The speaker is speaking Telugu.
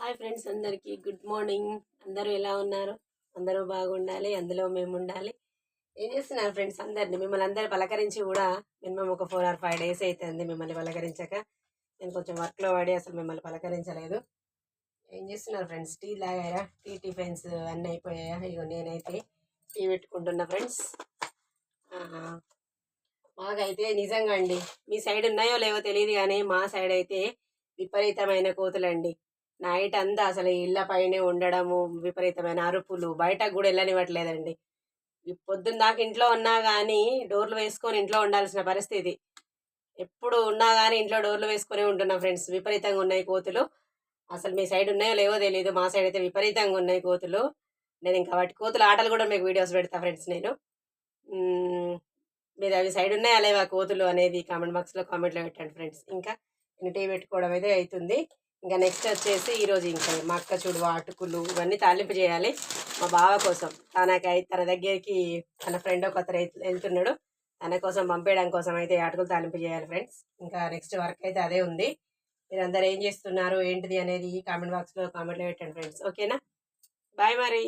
హాయ్ ఫ్రెండ్స్, అందరికీ గుడ్ మార్నింగ్. అందరూ ఎలా ఉన్నారు? అందరూ బాగుండాలి, అందులో మేము ఉండాలి. ఏం చేస్తున్నారు ఫ్రెండ్స్? మిమ్మల్ని అందరు పలకరించి కూడా మినిమం ఒక 4 or 5 days అవుతుంది మిమ్మల్ని పలకరించక. నేను కొంచెం వర్క్లో పడి అసలు మిమ్మల్ని పలకరించలేదు. ఏం చేస్తున్నారు ఫ్రెండ్స్? టీ తాగారా? టిఫిన్స్ అన్నీ అయిపోయాయా? ఇగో నేనైతే టీ పెట్టుకుంటున్నా ఫ్రెండ్స్. మాకైతే నిజంగా అండి, మీ సైడ్ ఉన్నాయో లేవో తెలియదు కానీ మా సైడ్ అయితే విపరీతమైన కోతులండి. నైట్ అంతా అసలు ఇళ్ళ పైనే ఉండడము, విపరీతమైన అరుపులు, బయటకు కూడా వెళ్ళనివ్వట్లేదండి. పొద్దున్న దాకా ఇంట్లో ఉన్నా కానీ డోర్లు వేసుకొని ఇంట్లో ఉండాల్సిన పరిస్థితి. ఎప్పుడు ఉన్నా కానీ ఇంట్లో డోర్లు వేసుకొని ఉంటున్నాం ఫ్రెండ్స్. విపరీతంగా ఉన్నాయి కోతులు. అసలు మీ సైడ్ ఉన్నాయో లేవో తెలియదు, మా సైడ్ అయితే విపరీతంగా ఉన్నాయి కోతులు. నేను ఇంకా వాటి కోతుల ఆటలు కూడా మీకు వీడియోస్ పెడతా ఫ్రెండ్స్. నేను మీరు అవి సైడ్ ఉన్నాయా లేవా కోతులు అనేది కామెంట్ బాక్స్లో కామెంట్లో పెట్టండి ఫ్రెండ్స్. ఇంకా నేను టీ పెట్టుకోవడం అయితే అవుతుంది. ఇంకా నెక్స్ట్ వచ్చేసి ఈరోజు ఇంకా మా అక్క చూడు అటుకులు ఇవన్నీ తాలింపు చేయాలి మా బావ కోసం. తన దగ్గరికి తన ఫ్రెండ్ ఒక అతను వెళ్తున్నాడు, తన కోసం పంపేయడం కోసం అయితే అటుకులు తాలింపు చేయాలి ఫ్రెండ్స్. ఇంకా నెక్స్ట్ వర్క్ అయితే అదే ఉంది. మీరు అందరు ఏం చేస్తున్నారు ఏంటిది అనేది కామెంట్ బాక్స్లో కామెంట్లో పెట్టండి ఫ్రెండ్స్. ఓకేనా? బాయ్ మరి.